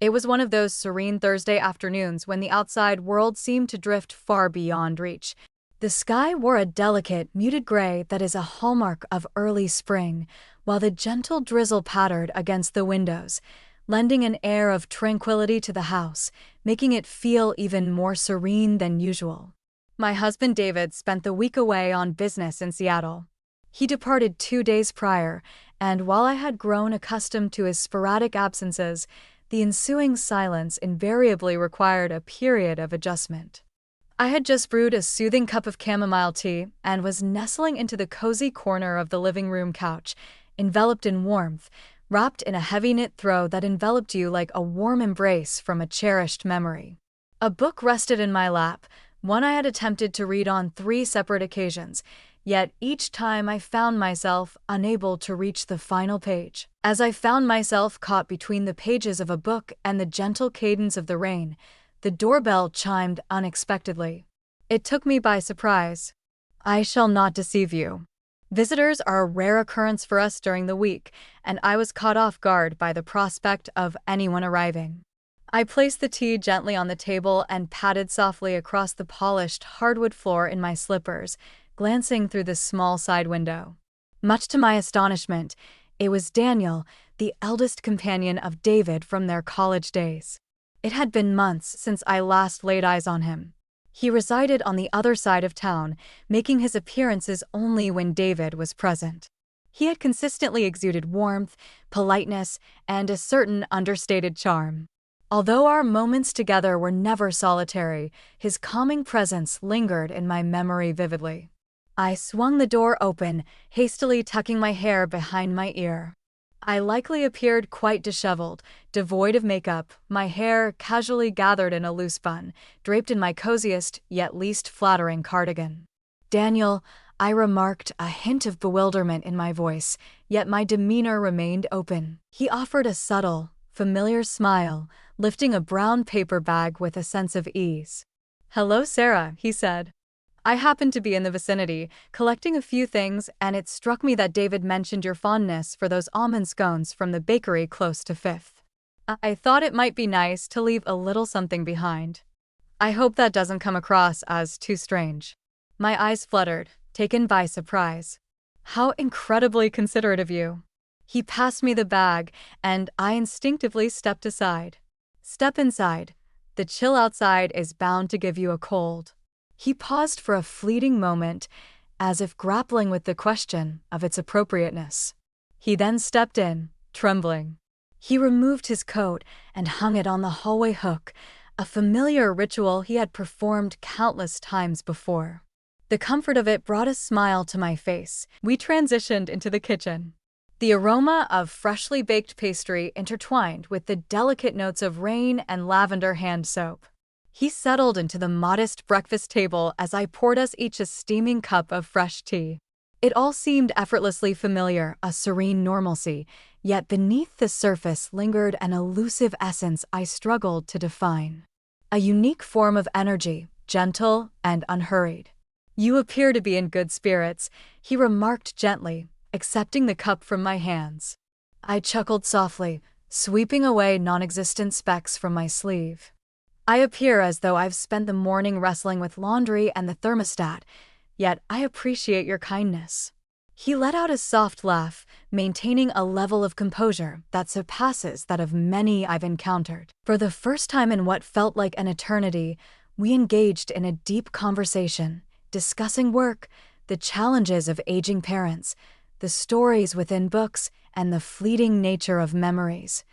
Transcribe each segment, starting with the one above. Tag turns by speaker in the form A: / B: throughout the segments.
A: It was one of those serene Thursday afternoons when the outside world seemed to drift far beyond reach. The sky wore a delicate, muted gray that is a hallmark of early spring, while the gentle drizzle pattered against the windows, lending an air of tranquility to the house, making it feel even more serene than usual. My husband David spent the week away on business in Seattle. He departed 2 days prior, and while I had grown accustomed to his sporadic absences, the ensuing silence invariably required a period of adjustment. I had just brewed a soothing cup of chamomile tea and was nestling into the cozy corner of the living room couch, enveloped in warmth, wrapped in a heavy knit throw that enveloped you like a warm embrace from a cherished memory. A book rested in my lap, one I had attempted to read on 3 separate occasions, yet each time I found myself unable to reach the final page. As I found myself caught between the pages of a book and the gentle cadence of the rain, the doorbell chimed unexpectedly. It took me by surprise. I shall not deceive you. Visitors are a rare occurrence for us during the week, and I was caught off guard by the prospect of anyone arriving. I placed the tea gently on the table and padded softly across the polished hardwood floor in my slippers, glancing through the small side window. Much to my astonishment, it was Daniel, the eldest companion of David from their college days. It had been months since I last laid eyes on him. He resided on the other side of town, making his appearances only when David was present. He had consistently exuded warmth, politeness, and a certain understated charm. Although our moments together were never solitary, his calming presence lingered in my memory vividly. I swung the door open, hastily tucking my hair behind my ear. I likely appeared quite disheveled, devoid of makeup, my hair casually gathered in a loose bun, draped in my coziest yet least flattering cardigan. "Daniel," I remarked, a hint of bewilderment in my voice, yet my demeanor remained open. He offered a subtle, familiar smile, lifting a brown paper bag with a sense of ease. "Hello, Sarah," he said. "I happened to be in the vicinity, collecting a few things, and it struck me that David mentioned your fondness for those almond scones from the bakery close to Fifth. I thought it might be nice to leave a little something behind. I hope that doesn't come across as too strange." My eyes fluttered, taken by surprise. "How incredibly considerate of you." He passed me the bag, and I instinctively stepped aside. "Step inside. The chill outside is bound to give you a cold." He paused for a fleeting moment, as if grappling with the question of its appropriateness. He then stepped in, trembling. He removed his coat and hung it on the hallway hook, a familiar ritual he had performed countless times before. The comfort of it brought a smile to my face. We transitioned into the kitchen. The aroma of freshly baked pastry intertwined with the delicate notes of rain and lavender hand soap. He settled into the modest breakfast table as I poured us each a steaming cup of fresh tea. It all seemed effortlessly familiar, a serene normalcy, yet beneath the surface lingered an elusive essence I struggled to define. A unique form of energy, gentle and unhurried. "You appear to be in good spirits," he remarked gently, accepting the cup from my hands. I chuckled softly, sweeping away non-existent specks from my sleeve. "I appear as though I've spent the morning wrestling with laundry and the thermostat, yet I appreciate your kindness." He let out a soft laugh, maintaining a level of composure that surpasses that of many I've encountered. For the first time in what felt like an eternity, we engaged in a deep conversation, discussing work, the challenges of aging parents, the stories within books, and the fleeting nature of memories,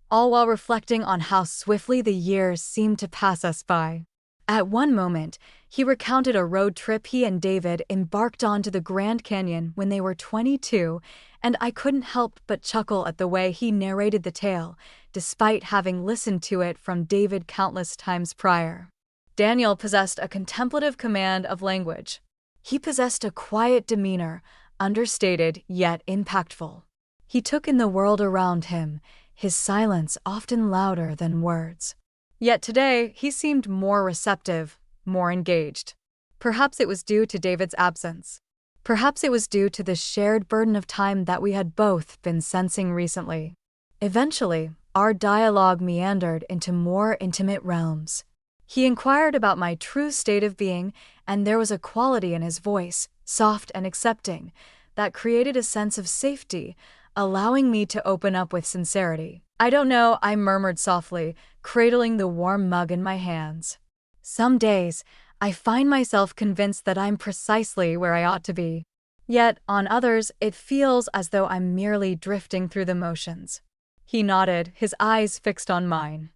A: all while reflecting on how swiftly the years seemed to pass us by. At one moment, he recounted a road trip he and David embarked on to the Grand Canyon when they were 22, and I couldn't help but chuckle at the way he narrated the tale, despite having listened to it from David countless times prior. Daniel possessed a contemplative command of language. He possessed a quiet demeanor, understated yet impactful. He took in the world around him, his silence often louder than words. Yet today, he seemed more receptive, more engaged. Perhaps it was due to David's absence. Perhaps it was due to the shared burden of time that we had both been sensing recently. Eventually, our dialogue meandered into more intimate realms. He inquired about my true state of being, and there was a quality in his voice, soft and accepting, that created a sense of safety, allowing me to open up with sincerity. "I don't know," I murmured softly, cradling the warm mug in my hands. Some days, I find myself convinced that I'm precisely where I ought to be. Yet, on others, it feels as though I'm merely drifting through the motions. He nodded, his eyes fixed on mine.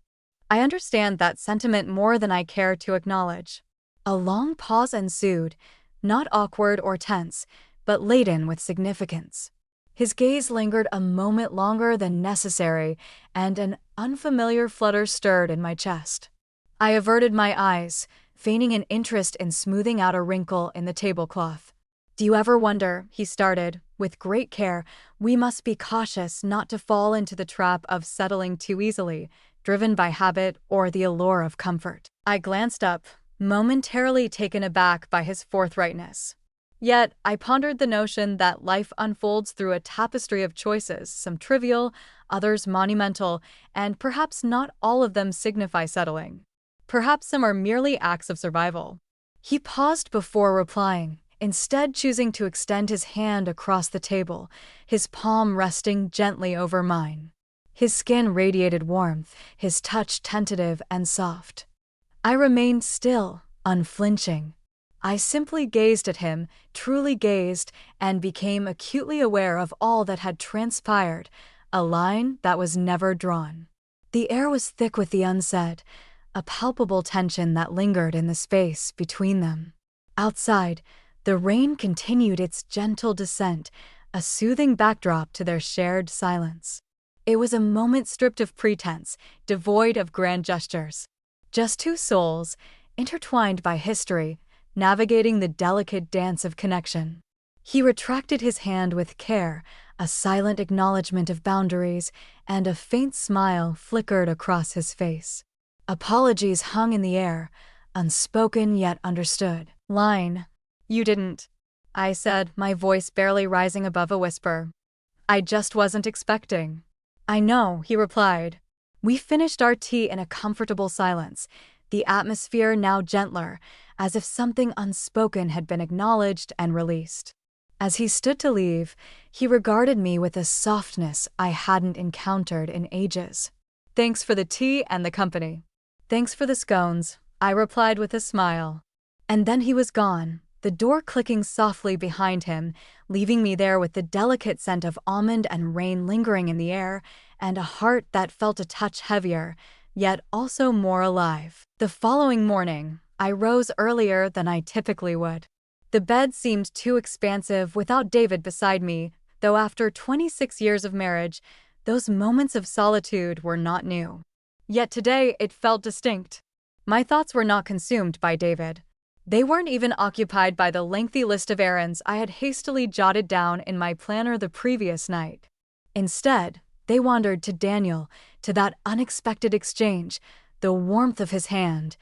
A: "I understand that sentiment more than I care to acknowledge." A long pause ensued, not awkward or tense, but laden with significance. His gaze lingered a moment longer than necessary, and an unfamiliar flutter stirred in my chest. I averted my eyes, feigning an interest in smoothing out a wrinkle in the tablecloth. "Do you ever wonder," he started, "with great care, we must be cautious not to fall into the trap of settling too easily, driven by habit or the allure of comfort?" I glanced up, momentarily taken aback by his forthrightness. Yet, I pondered the notion that life unfolds through a tapestry of choices, some trivial, others monumental, and perhaps not all of them signify settling. Perhaps some are merely acts of survival. He paused before replying, instead choosing to extend his hand across the table, his palm resting gently over mine. His skin radiated warmth, his touch tentative and soft. I remained still, unflinching. I simply gazed at him, truly gazed, and became acutely aware of all that had transpired, a line that was never drawn. The air was thick with the unsaid, a palpable tension that lingered in the space between them. Outside, the rain continued its gentle descent, a soothing backdrop to their shared silence. It was a moment stripped of pretense, devoid of grand gestures. Just two souls, intertwined by history, navigating the delicate dance of connection. He retracted his hand with care, a silent acknowledgement of boundaries, and a faint smile flickered across his face. Apologies hung in the air, unspoken yet understood. "Line. You didn't," I said, my voice barely rising above a whisper. "I just wasn't expecting." "I know," he replied. We finished our tea in a comfortable silence, the atmosphere now gentler, as if something unspoken had been acknowledged and released. As he stood to leave, he regarded me with a softness I hadn't encountered in ages. "Thanks for the tea and the company." "Thanks for the scones," I replied with a smile. And then he was gone, the door clicking softly behind him, leaving me there with the delicate scent of almond and rain lingering in the air, and a heart that felt a touch heavier, yet also more alive. The following morning, I rose earlier than I typically would. The bed seemed too expansive without David beside me, though after 26 years of marriage, those moments of solitude were not new. Yet today it felt distinct. My thoughts were not consumed by David. They weren't even occupied by the lengthy list of errands I had hastily jotted down in my planner the previous night. Instead, they wandered to Daniel, to that unexpected exchange, the warmth of his hand,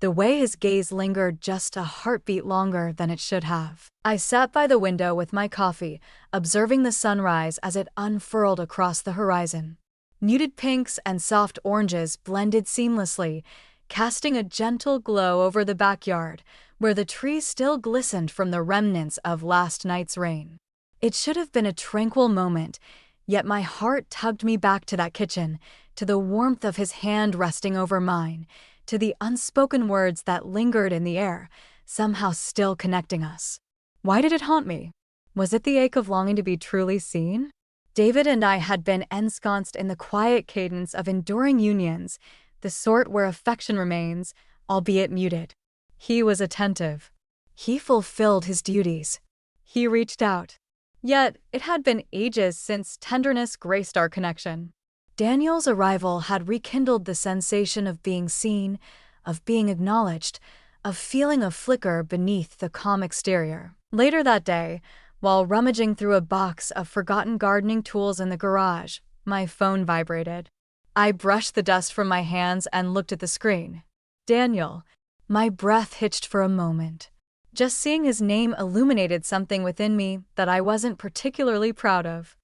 A: the way his gaze lingered just a heartbeat longer than it should have. I sat by the window with my coffee, observing the sunrise as it unfurled across the horizon. Muted pinks and soft oranges blended seamlessly, casting a gentle glow over the backyard, where the trees still glistened from the remnants of last night's rain. It should have been a tranquil moment, yet my heart tugged me back to that kitchen, to the warmth of his hand resting over mine, to the unspoken words that lingered in the air, somehow still connecting us. Why did it haunt me? Was it the ache of longing to be truly seen? David and I had been ensconced in the quiet cadence of enduring unions, the sort where affection remains, albeit muted. He was attentive. He fulfilled his duties. He reached out. Yet, it had been ages since tenderness graced our connection. Daniel's arrival had rekindled the sensation of being seen, of being acknowledged, of feeling a flicker beneath the calm exterior. Later that day, while rummaging through a box of forgotten gardening tools in the garage, my phone vibrated. I brushed the dust from my hands and looked at the screen. Daniel. My breath hitched for a moment. Just seeing his name illuminated something within me that I wasn't particularly proud of.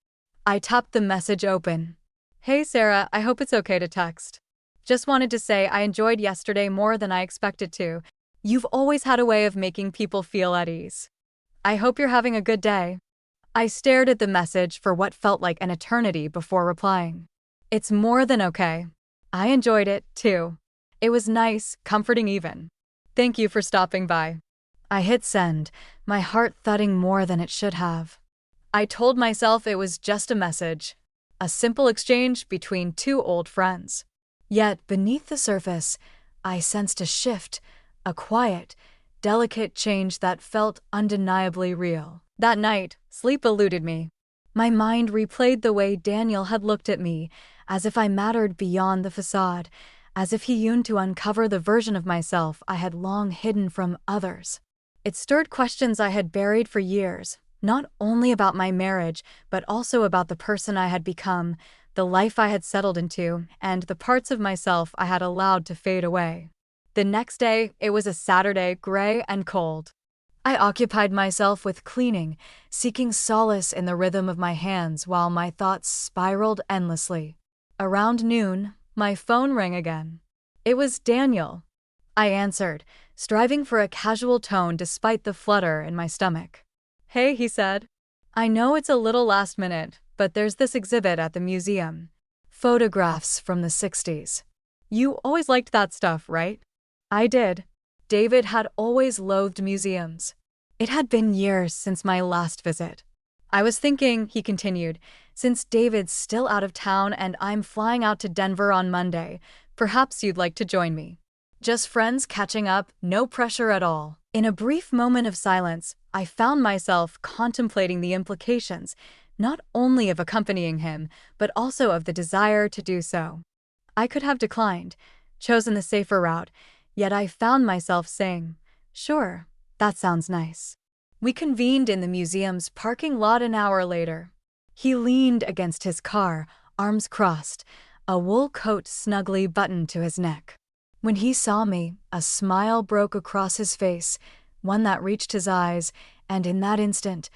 A: I tapped the message open. Hey Sarah, I hope it's okay to text. Just wanted to say I enjoyed yesterday more than I expected to. You've always had a way of making people feel at ease. I hope you're having a good day. I stared at the message for what felt like an eternity before replying. It's more than okay. I enjoyed it, too. It was nice, comforting even. Thank you for stopping by. I hit send, my heart thudding more than it should have. I told myself it was just a message, a simple exchange between two old friends. Yet, beneath the surface, I sensed a shift, a quiet, delicate change that felt undeniably real. That night, sleep eluded me. My mind replayed the way Daniel had looked at me, as if I mattered beyond the facade, as if he yearned to uncover the version of myself I had long hidden from others. It stirred questions I had buried for years, not only about my marriage, but also about the person I had become, the life I had settled into, and the parts of myself I had allowed to fade away. The next day, it was a Saturday, gray and cold. I occupied myself with cleaning, seeking solace in the rhythm of my hands while my thoughts spiraled endlessly. Around noon, my phone rang again. It was Daniel. I answered, striving for a casual tone despite the flutter in my stomach. Hey, he said. I know it's a little last minute, but there's this exhibit at the museum. Photographs from the 60s. You always liked that stuff, right? I did. David had always loathed museums. It had been years since my last visit. I was thinking, he continued, since David's still out of town and I'm flying out to Denver on Monday, perhaps you'd like to join me. Just friends catching up, no pressure at all. In a brief moment of silence, I found myself contemplating the implications, not only of accompanying him, but also of the desire to do so. I could have declined, chosen the safer route, yet I found myself saying, sure, that sounds nice. We convened in the museum's parking lot an hour later. He leaned against his car, arms crossed, a wool coat snugly buttoned to his neck. When he saw me, a smile broke across his face, one that reached his eyes, and in that instant,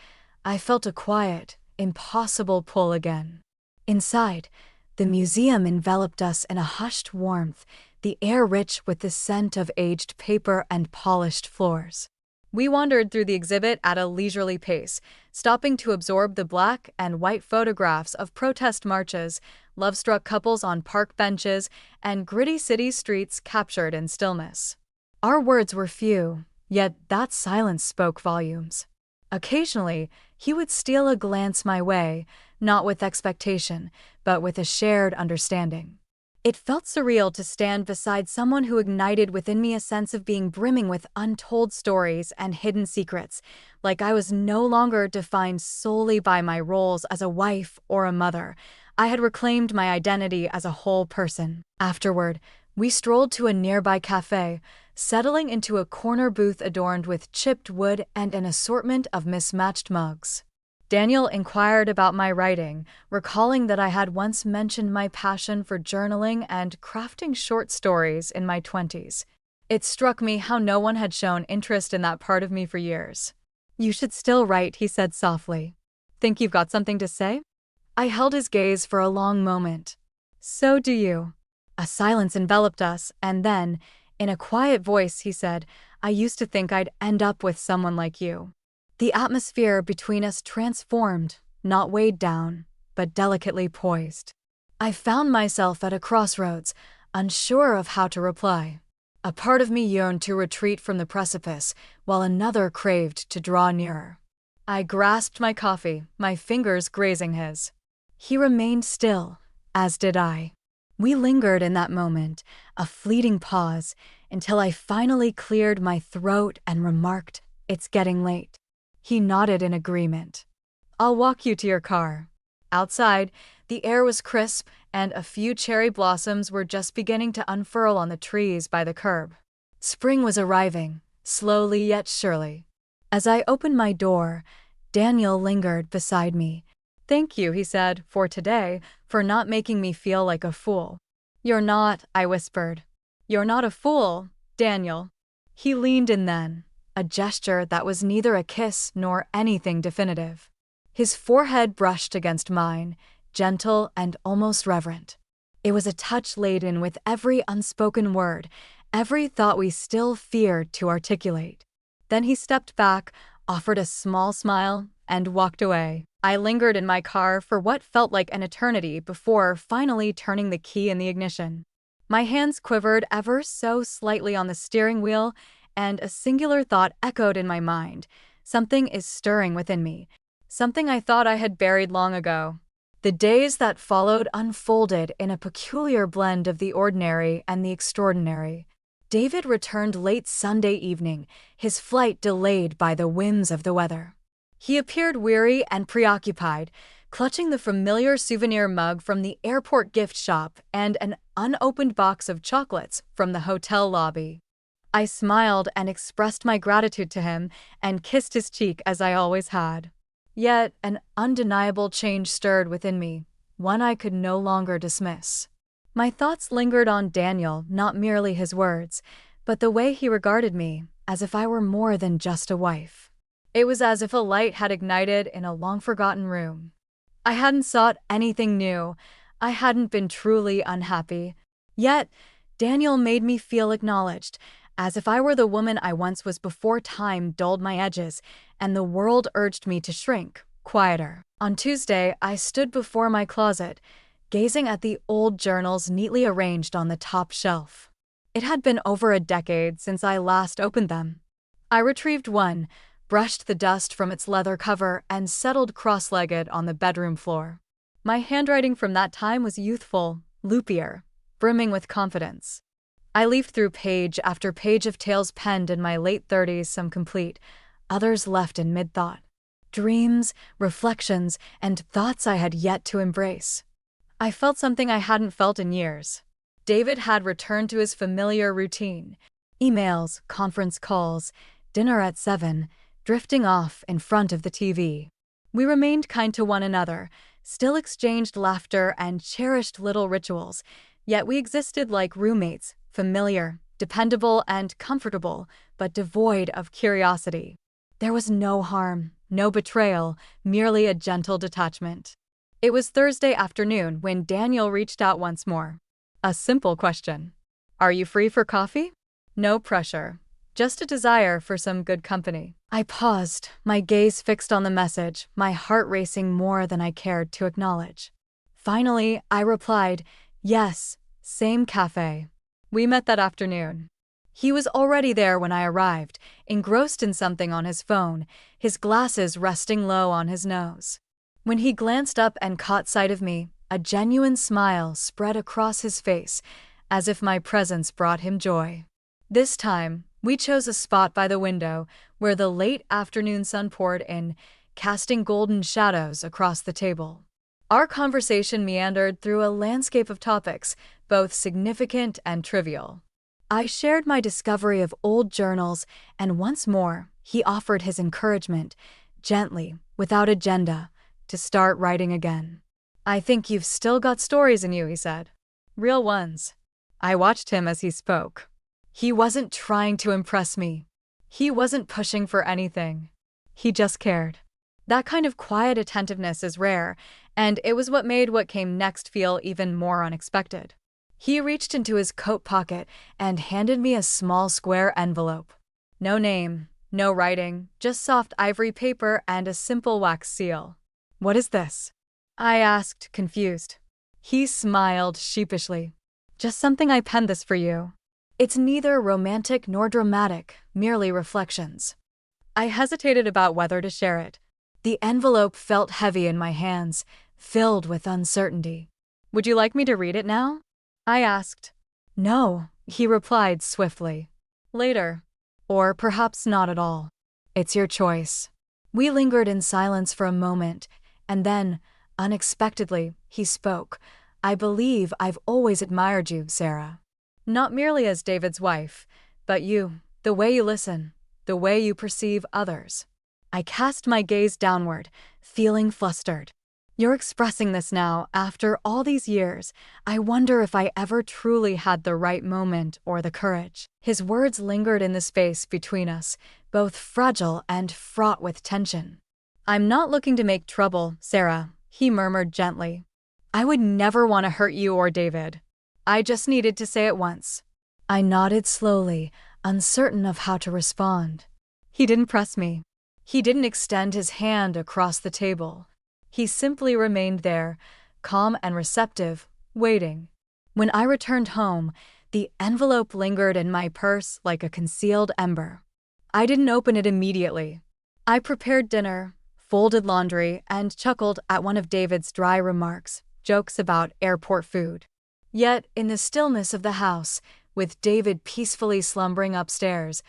A: I felt a quiet, impossible pull again. Inside, the museum enveloped us in a hushed warmth, the air rich with the scent of aged paper and polished floors. We wandered through the exhibit at a leisurely pace, stopping to absorb the black and white photographs of protest marches, love-struck couples on park benches, and gritty city streets captured in stillness. Our words were few, yet that silence spoke volumes. Occasionally, he would steal a glance my way, not with expectation, but with a shared understanding. It felt surreal to stand beside someone who ignited within me a sense of being brimming with untold stories and hidden secrets, like I was no longer defined solely by my roles as a wife or a mother. I had reclaimed my identity as a whole person. Afterward, we strolled to a nearby cafe, settling into a corner booth adorned with chipped wood and an assortment of mismatched mugs. Daniel inquired about my writing, recalling that I had once mentioned my passion for journaling and crafting short stories in my 20s. It struck me how no one had shown interest in that part of me for years. You should still write, he said softly. Think you've got something to say? I held his gaze for a long moment. So do you. A silence enveloped us, and then, in a quiet voice, he said, I used to think I'd end up with someone like you. The atmosphere between us transformed, not weighed down, but delicately poised. I found myself at a crossroads, unsure of how to reply. A part of me yearned to retreat from the precipice, while another craved to draw nearer. I grasped my coffee, my fingers grazing his. He remained still, as did I. We lingered in that moment, a fleeting pause, until I finally cleared my throat and remarked, "It's getting late." He nodded in agreement. "I'll walk you to your car." Outside, the air was crisp, and a few cherry blossoms were just beginning to unfurl on the trees by the curb. Spring was arriving, slowly yet surely. As I opened my door, Daniel lingered beside me. "Thank you," he said, "for today, for not making me feel like a fool." "You're not," I whispered. "You're not a fool, Daniel." He leaned in then, a gesture that was neither a kiss nor anything definitive. His forehead brushed against mine, gentle and almost reverent. It was a touch laden with every unspoken word, every thought we still feared to articulate. Then he stepped back, offered a small smile, and walked away. I lingered in my car for what felt like an eternity before finally turning the key in the ignition. My hands quivered ever so slightly on the steering wheel, and a singular thought echoed in my mind. Something is stirring within me. Something I thought I had buried long ago. The days that followed unfolded in a peculiar blend of the ordinary and the extraordinary. David returned late Sunday evening, his flight delayed by the whims of the weather. He appeared weary and preoccupied, clutching the familiar souvenir mug from the airport gift shop and an unopened box of chocolates from the hotel lobby. I smiled and expressed my gratitude to him and kissed his cheek as I always had. Yet an undeniable change stirred within me, one I could no longer dismiss. My thoughts lingered on Daniel, not merely his words, but the way he regarded me, as if I were more than just a wife. It was as if a light had ignited in a long-forgotten room. I hadn't sought anything new. I hadn't been truly unhappy. Yet, Daniel made me feel acknowledged, as if I were the woman I once was before time dulled my edges, and the world urged me to shrink, quieter. On Tuesday, I stood before my closet, gazing at the old journals neatly arranged on the top shelf. It had been over a decade since I last opened them. I retrieved one, brushed the dust from its leather cover, and settled cross-legged on the bedroom floor. My handwriting from that time was youthful, loopier, brimming with confidence. I leafed through page after page of tales penned in my late 30s, some complete, others left in mid-thought. Dreams, reflections, and thoughts I had yet to embrace. I felt something I hadn't felt in years. David had returned to his familiar routine. Emails, conference calls, dinner at 7, drifting off in front of the TV. We remained kind to one another, still exchanged laughter and cherished little rituals, yet we existed like roommates, familiar, dependable, and comfortable, but devoid of curiosity. There was no harm, no betrayal, merely a gentle detachment. It was Thursday afternoon when Daniel reached out once more. A simple question. Are you free for coffee? No pressure, just a desire for some good company. I paused, my gaze fixed on the message, my heart racing more than I cared to acknowledge. Finally, I replied, yes, same cafe. We met that afternoon. He was already there when I arrived, engrossed in something on his phone, his glasses resting low on his nose. When he glanced up and caught sight of me, a genuine smile spread across his face, as if my presence brought him joy. This time, we chose a spot by the window where the late afternoon sun poured in, casting golden shadows across the table. Our conversation meandered through a landscape of topics, both significant and trivial. I shared my discovery of old journals, and once more, he offered his encouragement, gently, without agenda, to start writing again. I think you've still got stories in you, he said. Real ones. I watched him as he spoke. He wasn't trying to impress me. He wasn't pushing for anything. He just cared. That kind of quiet attentiveness is rare, and it was what made what came next feel even more unexpected. He reached into his coat pocket and handed me a small square envelope. No name, no writing, just soft ivory paper and a simple wax seal. What is this? I asked, confused. He smiled sheepishly. Just something I penned this for you. It's neither romantic nor dramatic, merely reflections. I hesitated about whether to share it. The envelope felt heavy in my hands, filled with uncertainty. Would you like me to read it now? I asked. No, he replied swiftly. Later. Or perhaps not at all. It's your choice. We lingered in silence for a moment, and then, unexpectedly, he spoke. I believe I've always admired you, Sarah. Not merely as David's wife, but you, the way you listen, the way you perceive others. I cast my gaze downward, feeling flustered. You're expressing this now, after all these years. I wonder if I ever truly had the right moment or the courage. His words lingered in the space between us, both fragile and fraught with tension. I'm not looking to make trouble, Sarah, he murmured gently. I would never want to hurt you or David. I just needed to say it once. I nodded slowly, uncertain of how to respond. He didn't press me. He didn't extend his hand across the table. He simply remained there, calm and receptive, waiting. When I returned home, the envelope lingered in my purse like a concealed ember. I didn't open it immediately. I prepared dinner, folded laundry, and chuckled at one of David's dry remarks, jokes about airport food. Yet, in the stillness of the house, with David peacefully slumbering upstairs,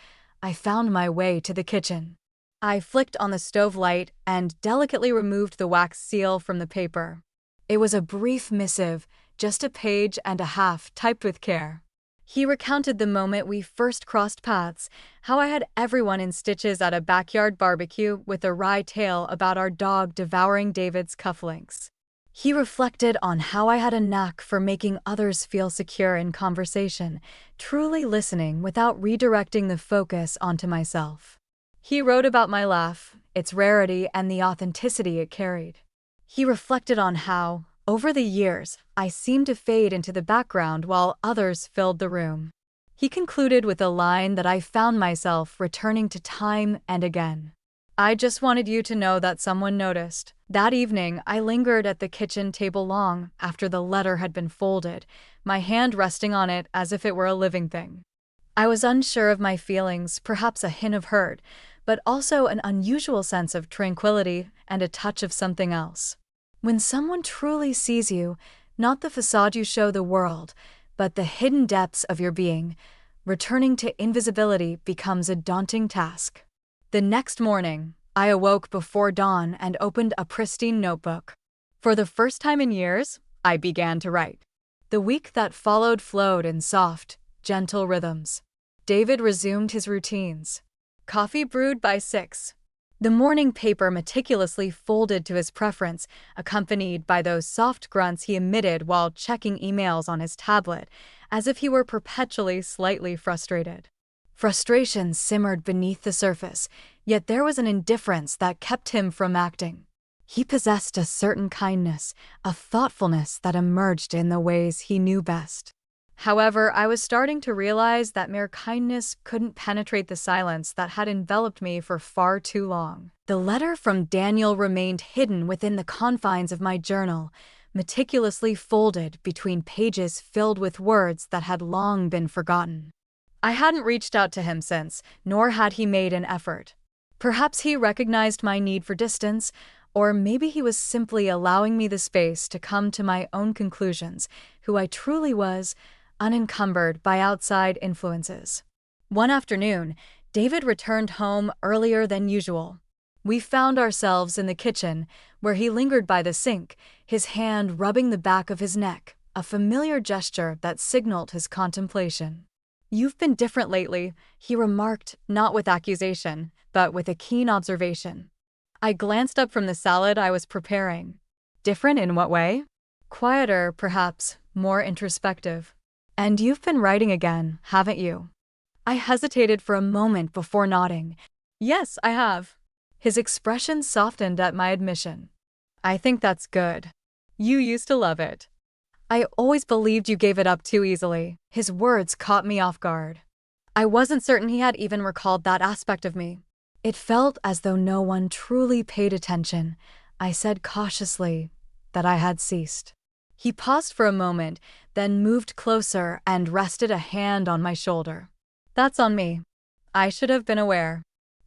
A: I found my way to the kitchen. I flicked on the stove light and delicately removed the wax seal from the paper. It was a brief missive, just a page and a half, typed with care. He recounted the moment we first crossed paths, how I had everyone in stitches at a backyard barbecue with a wry tale about our dog devouring David's cufflinks. He reflected on how I had a knack for making others feel secure in conversation, truly listening without redirecting the focus onto myself. He wrote about my laugh, its rarity, and the authenticity it carried. He reflected on how, over the years, I seemed to fade into the background while others filled the room. He concluded with a line that I found myself returning to time and again. I just wanted you to know that someone noticed. That evening, I lingered at the kitchen table long after the letter had been folded, my hand resting on it as if it were a living thing. I was unsure of my feelings, perhaps a hint of hurt, but also an unusual sense of tranquility and a touch of something else. When someone truly sees you, not the facade you show the world, but the hidden depths of your being, returning to invisibility becomes a daunting task. The next morning, I awoke before dawn and opened a pristine notebook. For the first time in years, I began to write. The week that followed flowed in soft, gentle rhythms. David resumed his routines. Coffee brewed by 6. The morning paper meticulously folded to his preference, accompanied by those soft grunts he emitted while checking emails on his tablet, as if he were perpetually slightly frustrated. Frustration simmered beneath the surface, yet there was an indifference that kept him from acting. He possessed a certain kindness, a thoughtfulness that emerged in the ways he knew best. However, I was starting to realize that mere kindness couldn't penetrate the silence that had enveloped me for far too long. The letter from Daniel remained hidden within the confines of my journal, meticulously folded between pages filled with words that had long been forgotten. I hadn't reached out to him since, nor had he made an effort. Perhaps he recognized my need for distance, or maybe he was simply allowing me the space to come to my own conclusions, who I truly was, unencumbered by outside influences. One afternoon, David returned home earlier than usual. We found ourselves in the kitchen, where he lingered by the sink, his hand rubbing the back of his neck, a familiar gesture that signaled his contemplation. "You've been different lately," he remarked, not with accusation, but with a keen observation. I glanced up from the salad I was preparing. "Different in what way?" "Quieter, perhaps, more introspective." "And you've been writing again, haven't you?" I hesitated for a moment before nodding. "Yes, I have." His expression softened at my admission. "I think that's good. You used to love it." "I always believed you gave it up too easily." His words caught me off guard. I wasn't certain he had even recalled that aspect of me. It felt as though no one truly paid attention. I said cautiously that I had ceased. He paused for a moment, then moved closer and rested a hand on my shoulder. "That's on me. I should have been aware."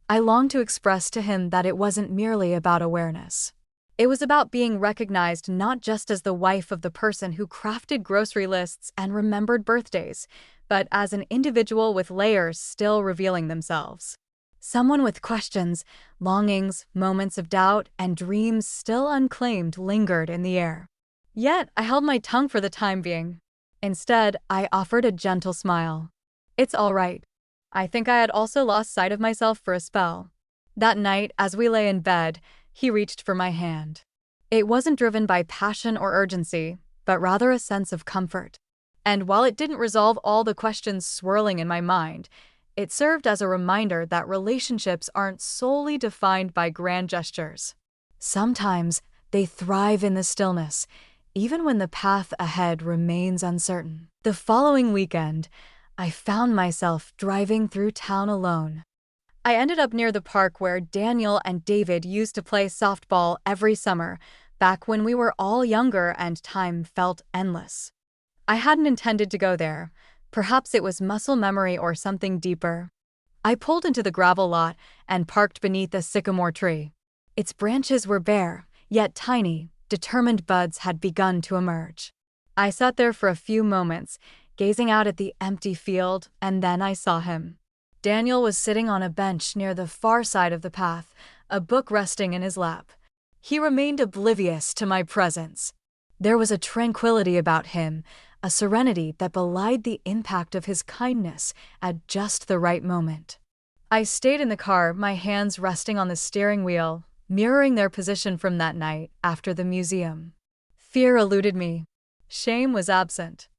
A: I longed to express to him that it wasn't merely about awareness. It was about being recognized not just as the wife of the person who crafted grocery lists and remembered birthdays, but as an individual with layers still revealing themselves. Someone with questions, longings, moments of doubt, and dreams still unclaimed lingered in the air. Yet I held my tongue for the time being. Instead, I offered a gentle smile. "It's all right." I think I had also lost sight of myself for a spell. That night, as we lay in bed, he reached for my hand. It wasn't driven by passion or urgency, but rather a sense of comfort. And while it didn't resolve all the questions swirling in my mind, it served as a reminder that relationships aren't solely defined by grand gestures. Sometimes they thrive in the stillness, even when the path ahead remains uncertain. The following weekend, I found myself driving through town alone. I ended up near the park where Daniel and David used to play softball every summer, back when we were all younger and time felt endless. I hadn't intended to go there. Perhaps it was muscle memory or something deeper. I pulled into the gravel lot and parked beneath a sycamore tree. Its branches were bare, yet tiny, determined buds had begun to emerge. I sat there for a few moments, gazing out at the empty field, and then I saw him. Daniel was sitting on a bench near the far side of the path, a book resting in his lap. He remained oblivious to my presence. There was a tranquility about him, a serenity that belied the impact of his kindness at just the right moment. I stayed in the car, my hands resting on the steering wheel, mirroring their position from that night after the museum. Fear eluded me. Shame was absent.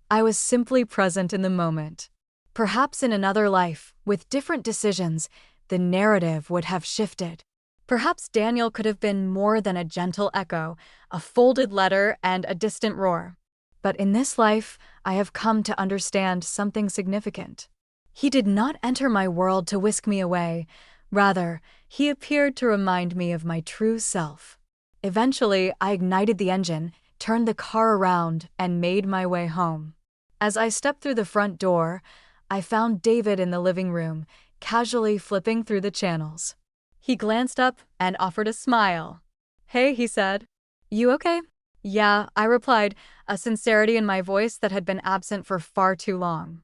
A: I was simply present in the moment. Perhaps in another life, with different decisions, the narrative would have shifted. Perhaps Daniel could have been more than a gentle echo, a folded letter, and a distant roar. But in this life, I have come to understand something significant. He did not enter my world to whisk me away. Rather, he appeared to remind me of my true self. Eventually, I ignited the engine, turned the car around, and made my way home. As I stepped through the front door, I found David in the living room, casually flipping through the channels. He glanced up and offered a smile. "Hey," he said. "You okay?" "Yeah," I replied, a sincerity in my voice that had been absent for far too long.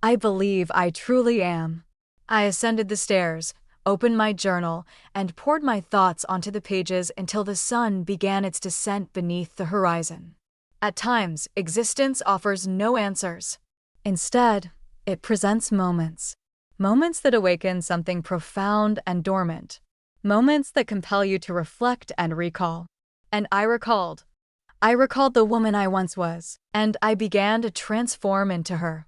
A: "I believe I truly am." I ascended the stairs, opened my journal, and poured my thoughts onto the pages until the sun began its descent beneath the horizon. At times, existence offers no answers. Instead, it presents moments. Moments that awaken something profound and dormant. Moments that compel you to reflect and recall. And I recalled. I recalled the woman I once was, and I began to transform into her.